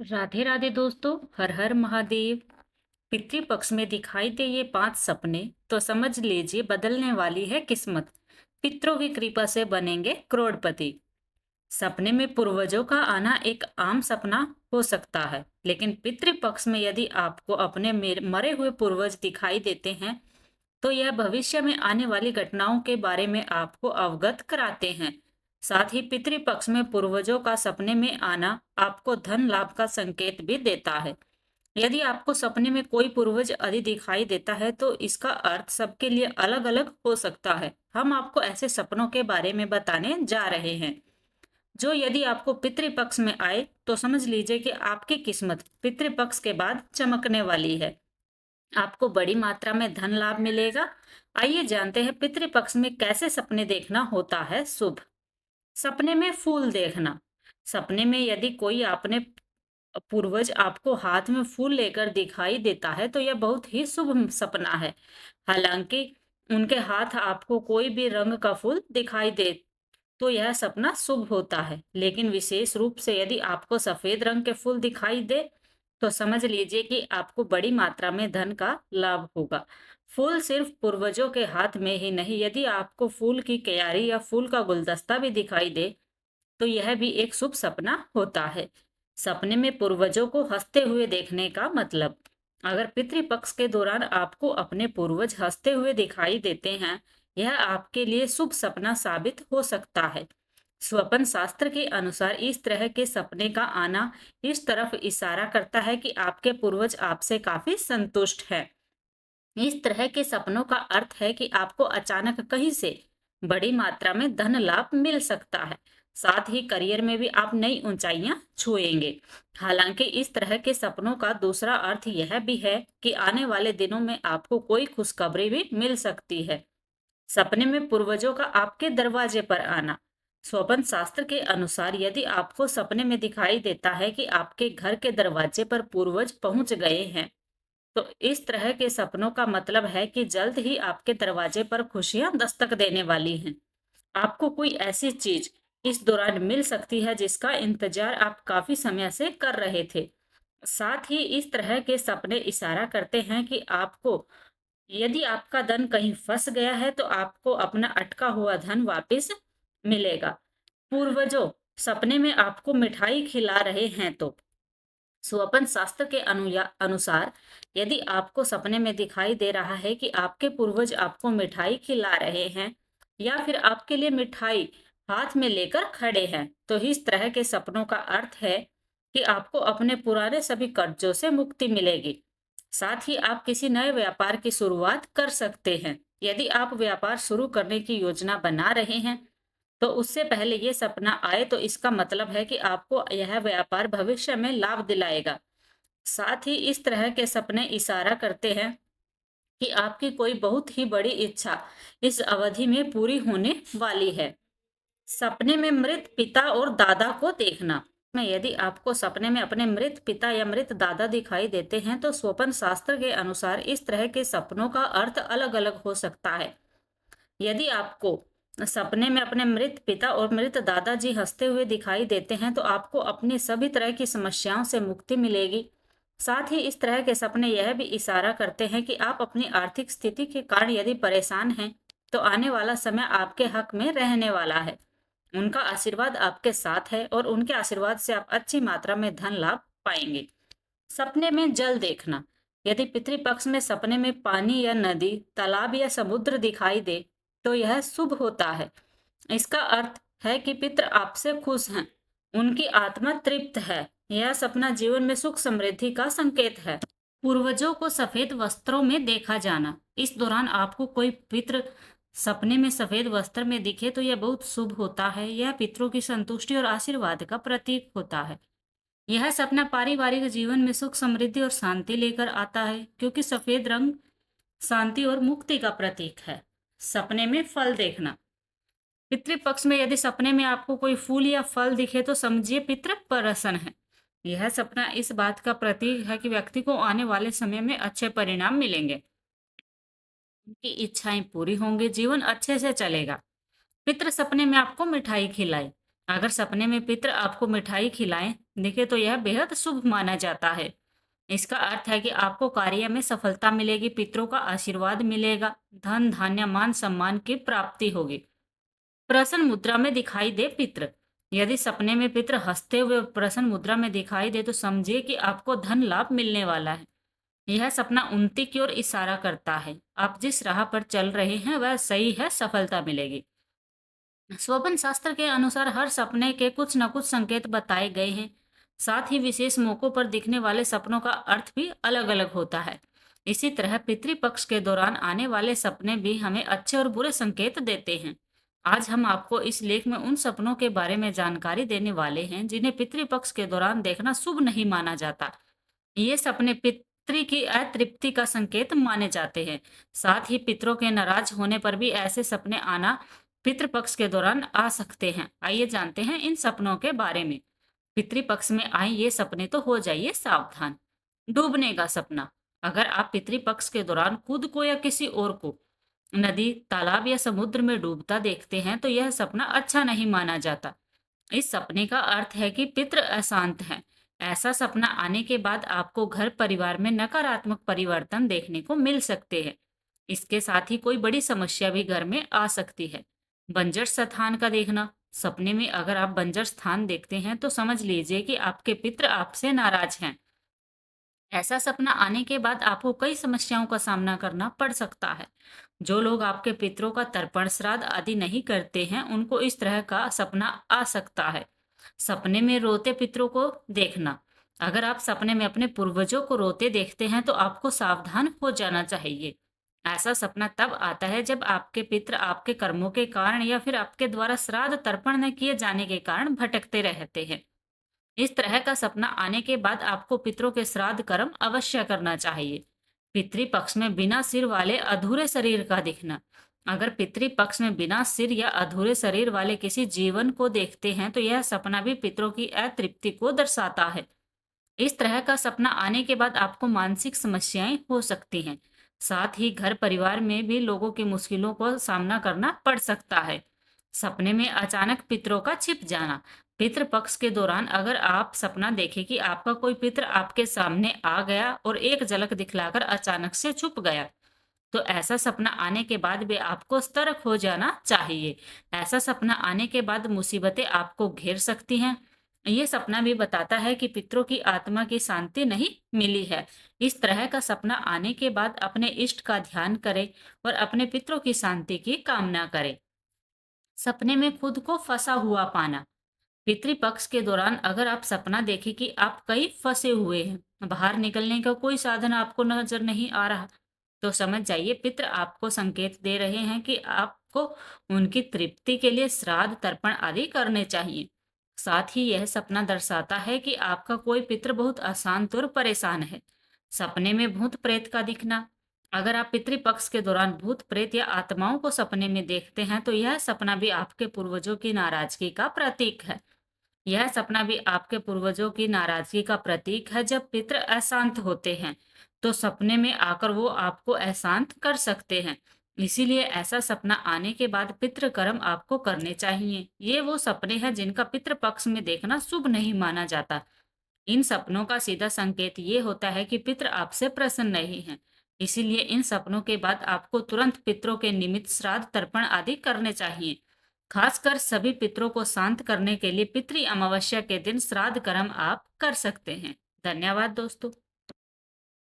राधे राधे दोस्तों, हर हर महादेव। पितृपक्ष में दिखाई दे ये 5 सपने तो समझ लीजिए बदलने वाली है किस्मत। पितरों की कृपा से बनेंगे करोड़पति। सपने में पूर्वजों का आना एक आम सपना हो सकता है, लेकिन पितृपक्ष में यदि आपको अपने मरे हुए पूर्वज दिखाई देते हैं तो यह भविष्य में आने वाली घटनाओं के बारे में आपको अवगत कराते हैं। साथ ही पितृपक्ष में पूर्वजों का सपने में आना आपको धन लाभ का संकेत भी देता है। यदि आपको सपने में कोई पूर्वज आदि दिखाई देता है तो इसका अर्थ सबके लिए अलग अलग हो सकता है। हम आपको ऐसे सपनों के बारे में बताने जा रहे हैं जो यदि आपको पितृपक्ष में आए तो समझ लीजिए कि आपकी किस्मत पितृपक्ष के बाद चमकने वाली है। आपको बड़ी मात्रा में धन लाभ मिलेगा। आइए जानते हैं पितृपक्ष में कैसे सपने देखना होता है शुभ। सपने में फूल देखना। सपने में यदि कोई आपने पूर्वज आपको हाथ में फूल लेकर दिखाई देता है तो यह बहुत ही शुभ सपना है। हालांकि उनके हाथ आपको कोई भी रंग का फूल दिखाई दे तो यह सपना शुभ होता है, लेकिन विशेष रूप से यदि आपको सफेद रंग के फूल दिखाई दे तो समझ लीजिए कि आपको बड़ी मात्रा में धन का लाभ होगा। फूल सिर्फ पूर्वजों के हाथ में ही नहीं, यदि आपको फूल की क्यारी या फूल का गुलदस्ता भी दिखाई दे तो यह भी एक शुभ सपना होता है। सपने में पूर्वजों को हंसते हुए देखने का मतलब, अगर पितृपक्ष के दौरान आपको अपने पूर्वज हंसते हुए दिखाई देते हैं, यह आपके लिए शुभ सपना साबित हो सकता है। स्वपन शास्त्र के अनुसार इस तरह के सपने का आना इस तरफ इशारा करता है कि आपके पूर्वज आपसे काफी संतुष्ट हैं। इस तरह के सपनों का अर्थ है कि आपको अचानक कहीं से बड़ी मात्रा में धन लाभ मिल सकता है। साथ ही करियर में भी आप नई ऊंचाइयां छुएंगे। हालांकि इस तरह के सपनों का दूसरा अर्थ यह भी है कि आने वाले दिनों में आपको कोई खुशखबरी भी मिल सकती है। सपने में पूर्वजों का आपके दरवाजे पर आना। स्वपन शास्त्र के अनुसार यदि आपको सपने में दिखाई देता है कि आपके घर के दरवाजे पर पूर्वज पहुंच गए हैं तो इस तरह के सपनों का मतलब है कि जल्द ही आपके दरवाजे पर खुशियां दस्तक देने वाली हैं। आपको कोई ऐसी चीज इस दौरान मिल सकती है जिसका इंतजार आप काफी समय से कर रहे थे। साथ ही इस तरह के सपने इशारा करते हैं कि आपको, यदि आपका धन कहीं फंस गया है तो आपको अपना अटका हुआ धन वापस मिलेगा। पूर्वजों सपने में आपको मिठाई खिला रहे हैं तो स्वपन शास्त्र के अनुसार यदि आपको सपने में दिखाई दे रहा है कि आपके पूर्वज आपको मिठाई खिला रहे हैं या फिर आपके लिए मिठाई हाथ में लेकर खड़े हैं तो इस तरह के सपनों का अर्थ है कि आपको अपने पुराने सभी कर्जों से मुक्ति मिलेगी। साथ ही आप किसी नए व्यापार की शुरुआत कर सकते हैं। यदि आप व्यापार शुरू करने की योजना बना रहे हैं तो उससे पहले ये सपना आए तो इसका मतलब है कि आपको यह व्यापार भविष्य में लाभ दिलाएगा। साथ ही इस तरह के सपने इशारा करते हैं कि आपकी कोई बहुत ही बड़ी इच्छा इस अवधि में पूरी होने वाली है। सपने में मृत पिता और दादा को देखना। में यदि आपको सपने में अपने मृत पिता या मृत दादा दिखाई देते हैं तो स्वपन शास्त्र के अनुसार इस तरह के सपनों का अर्थ अलग अलग हो सकता है। यदि आपको सपने में अपने मृत पिता और मृत दादाजी हंसते हुए दिखाई देते हैं तो आपको अपनी सभी तरह की समस्याओं से मुक्ति मिलेगी। साथ ही इस तरह के सपने यह भी इशारा करते हैं कि आप अपनी आर्थिक स्थिति के कारण यदि परेशान हैं तो आने वाला समय आपके हक में रहने वाला है। उनका आशीर्वाद आपके साथ है और उनके आशीर्वाद से आप अच्छी मात्रा में धन लाभ पाएंगे। सपने में जल देखना। यदि पितृपक्ष में सपने में पानी या नदी, तालाब या समुद्र दिखाई दे तो यह शुभ होता है। इसका अर्थ है कि पितृ आपसे खुश हैं, उनकी आत्मा तृप्त है। यह सपना जीवन में सुख समृद्धि का संकेत है। पूर्वजों को सफेद वस्त्रों में देखा जाना। इस दौरान आपको कोई पितृ सपने में सफेद वस्त्र में दिखे तो यह बहुत शुभ होता है। यह पितरों की संतुष्टि और आशीर्वाद का प्रतीक होता है। यह सपना पारिवारिक जीवन में सुख समृद्धि और शांति लेकर आता है क्योंकि सफेद रंग शांति और मुक्ति का प्रतीक है। सपने में फल देखना। पितृपक्ष में यदि सपने में आपको कोई फूल या फल दिखे तो समझिए पितृ प्रसन्न है। यह सपना इस बात का प्रतीक है कि व्यक्ति को आने वाले समय में अच्छे परिणाम मिलेंगे, उनकी इच्छाएं पूरी होंगी, जीवन अच्छे से चलेगा। पितृ सपने में आपको मिठाई खिलाए। अगर सपने में पितृ आपको मिठाई खिलाएं दिखे तो यह बेहद शुभ माना जाता है। इसका अर्थ है कि आपको कार्य में सफलता मिलेगी, पितरों का आशीर्वाद मिलेगा, धन धान्य मान सम्मान की प्राप्ति होगी। प्रसन्न मुद्रा में दिखाई दे पितृ। यदि सपने में पितृ हंसते हुए प्रसन्न मुद्रा में दिखाई दे तो समझिए कि आपको धन लाभ मिलने वाला है। यह सपना उन्नति की ओर इशारा करता है। आप जिस राह पर चल रहे हैं वह सही है, सफलता मिलेगी। स्वप्न शास्त्र के अनुसार हर सपने के कुछ न कुछ संकेत बताए गए हैं। साथ ही विशेष मौकों पर दिखने वाले सपनों का अर्थ भी अलग अलग होता है। इसी तरह पितृपक्ष के दौरान आने वाले सपने भी हमें अच्छे और बुरे संकेत देते हैं। आज हम आपको इस लेख में उन सपनों के बारे में जानकारी देने वाले हैं जिन्हें पितृपक्ष के दौरान देखना शुभ नहीं माना जाता। ये सपने पितृ की अतृप्ति का संकेत माने जाते हैं। साथ ही पितरों के नाराज होने पर भी ऐसे सपने आना पितृपक्ष के दौरान आ सकते हैं। आइए जानते हैं इन सपनों के बारे में। पितृपक्ष में आए ये सपने तो हो जाइए सावधान। डूबने का सपना। अगर आप पितृपक्ष के दौरान खुद को या किसी और को नदी, तालाब या समुद्र में डूबता देखते हैं तो यह सपना अच्छा नहीं माना जाता। इस सपने का अर्थ है कि पितृ अशांत हैं। ऐसा सपना आने के बाद आपको घर परिवार में नकारात्मक परिवर्तन देखने को मिल सकते हैं। इसके साथ ही कोई बड़ी समस्या भी घर में आ सकती है। बंजर स्थान का देखना। सपने में अगर आप बंजर स्थान देखते हैं तो समझ लीजिए कि आपके पितृ आपसे नाराज हैं। ऐसा सपना आने के बाद आपको कई समस्याओं का सामना करना पड़ सकता है। जो लोग आपके पितरों का तर्पण श्राद्ध आदि नहीं करते हैं उनको इस तरह का सपना आ सकता है। सपने में रोते पितरों को देखना। अगर आप सपने में अपने पूर्वजों को रोते देखते हैं तो आपको सावधान हो जाना चाहिए। ऐसा सपना तब आता है जब आपके पितृ आपके कर्मों के कारण या फिर आपके द्वारा श्राद्ध तर्पण न किए जाने के कारण भटकते रहते हैं। इस तरह का सपना आने के बाद आपको पितरों के श्राद्ध कर्म अवश्य करना चाहिए। पितृपक्ष में बिना सिर वाले अधूरे शरीर का दिखना। अगर पितृपक्ष में बिना सिर या अधूरे शरीर वाले किसी जीवन को देखते हैं तो यह सपना भी पितरों की अतृप्ति को दर्शाता है। इस तरह का सपना आने के बाद आपको मानसिक समस्याएं हो सकती हैं। साथ ही घर परिवार में भी लोगों की मुश्किलों को सामना करना पड़ सकता है। सपने में अचानक पितरों का छिप जाना। पितृ पक्ष के दौरान अगर आप सपना देखें कि आपका कोई पितृ आपके सामने आ गया और एक झलक दिखलाकर अचानक से छुप गया, तो ऐसा सपना आने के बाद भी आपको सतर्क हो जाना चाहिए। ऐसा सपना आने के बाद मुसीबतें आपको घेर सकती हैं। ये सपना भी बताता है कि पितरों की आत्मा की शांति नहीं मिली है। इस तरह का सपना आने के बाद अपने इष्ट का ध्यान करें और अपने पितरों की शांति की कामना करें। सपने में खुद को फंसा हुआ पाना। पितृपक्ष के दौरान अगर आप सपना देखें कि आप कहीं फंसे हुए हैं, बाहर निकलने का कोई साधन आपको नजर नहीं आ रहा, तो समझ जाइए पितृ आपको संकेत दे रहे हैं कि आपको उनकी तृप्ति के लिए श्राद्ध तर्पण आदि करने चाहिए। साथ ही यह सपना दर्शाता है कि आपका कोई पितृ बहुत अशांत और परेशान है। सपने में भूत प्रेत का दिखना। अगर आप पितृपक्ष के दौरान भूत प्रेत या आत्माओं को सपने में देखते हैं तो यह सपना भी आपके पूर्वजों की नाराजगी का प्रतीक है। यह सपना भी आपके पूर्वजों की नाराजगी का प्रतीक है। जब पितृ अशांत होते हैं तो सपने में आकर वो आपको अशांत कर सकते हैं। इसीलिए ऐसा सपना आने के बाद पितृ कर्म आपको करने चाहिए। ये वो सपने हैं जिनका पितृ पक्ष में देखना शुभ नहीं माना जाता। इन सपनों का सीधा संकेत ये होता है कि पितृ आपसे प्रसन्न नहीं हैं। इसीलिए इन सपनों के बाद आपको तुरंत पितरों के निमित्त श्राद्ध तर्पण आदि करने चाहिए। खासकर सभी पितरों को शांत करने के लिए पितृ अमावस्या के दिन श्राद्ध कर्म आप कर सकते हैं। धन्यवाद दोस्तों।